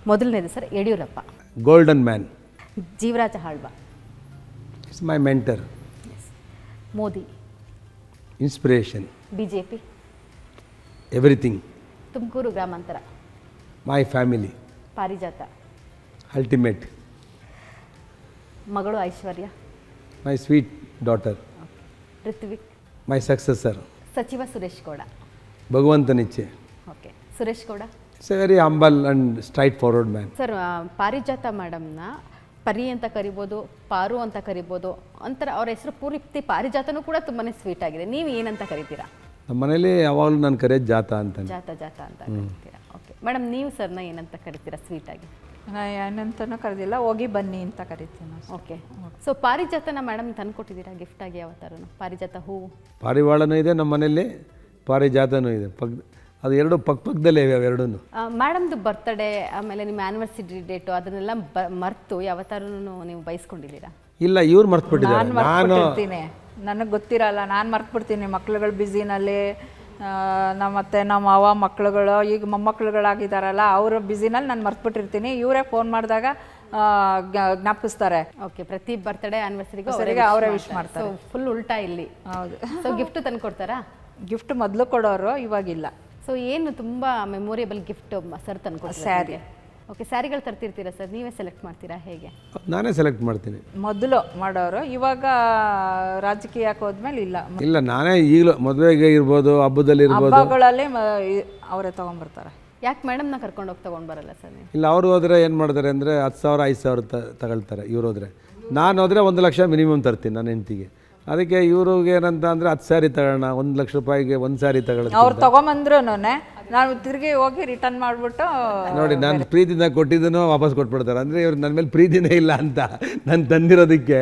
ಮೊದಲನೇದು sir Yediyurappa, golden man, Jeevaraja Alva, it's my mentor, Modi, inspiration, BJP, everything, Tumakuru ಗ್ರಾಮಾಂತರ, my family, Parijata, ultimate, ಮಗಳು Aishwarya, my sweet daughter, Rithvik, my successor, ಸಚಿವ ಸುರೇಶ್ ಗೌಡ. ಭಗವಂತನಿಚ್ಛೆ. Okay, Suresh Gowda it's a very humble and straightforward man. Sir. Parijata ಮೇಡಮ್ನ ಪರಿ ಅಂತ ಕರಿಬೋದು, ಪಾರು ಅಂತ ಕರಿಬೋದು, ಒಂಥರ ಅವ್ರ ಹೆಸರು ಪೂರ್ತಿ ಪಾರಿಜಾತನೂ ಕೂಡ ತುಂಬಾ ಸ್ವೀಟ್ ಆಗಿದೆ. ನೀವು ಏನಂತ ಕರಿತೀರಾ? ನಮ್ಮ ಮನೇಲಿ ಯಾವಾಗಲೂ ನಾನು ಕರೆಯೋದು ಜಾತ ಅಂತ. ಜಾತ ಜಾತ ಅಂತ ಕರಿತೀರಾ? ಓಕೆ ಮೇಡಮ್, ನೀವು ಸರ್ನ ಏನಂತ ಕರಿತೀರಾ ಸ್ವೀಟಾಗಿ? ಏನಂತನೂ ಕರೆದಿಲ್ಲ, ಹೋಗಿ ಬನ್ನಿ ಅಂತ ಕರಿತೀನಿ. ಓಕೆ. ಸೊ ಪಾರಿಜಾತನ ಮೇಡಮ್ ತಂದು ಕೊಟ್ಟಿದ್ದೀರಾ ಗಿಫ್ಟಾಗಿ ಯಾವ ಥರನೂ? ಪಾರಿಜಾತ ಹೂವು, ಪಾರಿವಾಳನೂ ಇದೆ ನಮ್ಮ ಮನೇಲಿ, ಪಾರಿಜಾತನೂ ಇದೆ. ಅದು ಎರಡು ಪಕ್ಕದಲ್ಲೇ ಇವೆ ಎರಡೂ. ಮೇಡಮ್ದು ಬರ್ತ್ಡೇ ಆಮೇಲೆ ನಿಮ್ಮ ಆ್ಯನಿವರ್ಸರಿ ಡೇಟು ಅದನ್ನೆಲ್ಲ ಮರೆತು ಯಾವ ಥರನೂ ನೀವು ಬಯಸ್ಕೊಂಡಿದ್ದೀರಾ? ಇಲ್ಲ, ಇವ್ರು ಮರ್ತ್ಬಿಟ್ಟಿದ್ದಾರೆ. ನಾನು ನನಗೆ ಗೊತ್ತಿರಲ್ಲ, ನಾನು ಮರ್ತ್ಬಿಡ್ತೀನಿ ಮಕ್ಳುಗಳು ಬ್ಯುಸಿನಲ್ಲಿ. ಮತ್ತೆ ನಮ್ಮ ಅವ್ವ ಮಕ್ಳುಗಳು ಈಗ ಮೊಮ್ಮಕ್ಳುಗಳಾಗಿದ್ದಾರಲ್ಲ, ಅವ್ರ ಬ್ಯುಸಿನಲ್ಲಿ ನಾನು ಮರ್ತ್ಬಿಟ್ಟಿರ್ತೀನಿ. ಇವರೇ ಫೋನ್ ಮಾಡಿದಾಗ ಜ್ಞಾಪಿಸ್ತಾರೆ. ಓಕೆ, ಪ್ರತಿ ಬರ್ತ್ಡೇ ಆ್ಯನಿವರ್ಸರಿಗೂ ಅವರೇ ವಿಶ್ ಮಾಡ್ತಾರೆ. ಫುಲ್ ಉಲ್ಟಾ ಇಲ್ಲಿ. ಹೌದು. ಸೊ ಗಿಫ್ಟ್ ತಂದು ಕೊಡ್ತಾರಾ? ಗಿಫ್ಟ್ ಮೊದಲು ಕೊಡೋರು, ಇವಾಗಿಲ್ಲ. ಸೊ ಏನು ತುಂಬ ಮೆಮೊರೇಬಲ್ ಗಿಫ್ಟ್ ಸರ್ ತಂದು ಕೊಡ್ತಾರೆ? ಸ್ಯಾರಿ. ಓಕೆ, ಸ್ಯಾರಿಗಳು ತರ್ತಿರ್ತೀರಾ ಸರ್? ನೀವೇ ಸೆಲೆಕ್ಟ್ ಮಾಡ್ತೀರಾ ಹೇಗೆ? ನಾನೇ ಸೆಲೆಕ್ಟ್ ಮಾಡ್ತೀನಿ. ಮೊದಲು ಮಾಡೋರು, ಇವಾಗ ರಾಜಕೀಯಕ್ಕೆ ಹೋದ್ಮೇಲೆ ಇಲ್ಲ. ಇಲ್ಲ, ನಾನೇ ಈಗಲೂ ಮದುವೆಗೆ ಇರ್ಬೋದು, ಹಬ್ಬದಲ್ಲಿ ಇರ್ಬೋದು, ಹಬ್ಬಗಳಲ್ಲಿ ಅವರೇ ತೊಗೊಂಬರ್ತಾರೆ. ಯಾಕೆ ಮೇಡಮ್ನ ಕರ್ಕೊಂಡು ಹೋಗಿ ತೊಗೊಂಡು ಬರಲ್ಲ ಸರ್ ನೀವು? ಇಲ್ಲ, ಅವ್ರು ಹೋದರೆ ಏನು ಮಾಡ್ತಾರೆ ಅಂದರೆ 10,000 5,000 ತಗೊಳ್ತಾರೆ. ಇವ್ರು ಹೋದರೆ, ನಾನು ಹೋದರೆ 1 ಲಕ್ಷ ಮಿನಿಮಮ್ ತರ್ತೀನಿ ನನ್ನ ಹೆಂಡತಿಗೆ. ಅದಕ್ಕೆ ಇವ್ರಿಗೆ ಏನಂತ ಅಂದರೆ 10 ಸ್ಯಾರಿ ತಗೊಳ್ಳೋಣ, 1 ಲಕ್ಷ ರೂಪಾಯಿಗೆ 1 ಸ್ಯಾರಿ ತಗೊಳ್ಳೋದು. ಅವ್ರು ತೊಗೊಂಬಂದ್ರು ನಾವು ತಿರುಗಿ ಹೋಗಿ ರಿಟರ್ನ್ ಮಾಡಿಬಿಟ್ಟು ನೋಡಿ, ನಾನು ಪ್ರೀತಿಯಿಂದ ಕೊಟ್ಟಿದ್ದನ್ನು ವಾಪಸ್ ಕೊಟ್ಬಿಡ್ತಾರೆ. ಅಂದರೆ ಇವ್ರು ನನ್ನ ಮೇಲೆ ಪ್ರೀತಿನೇ ಇಲ್ಲ ಅಂತ ನಾನು ತಂದಿರೋದಕ್ಕೆ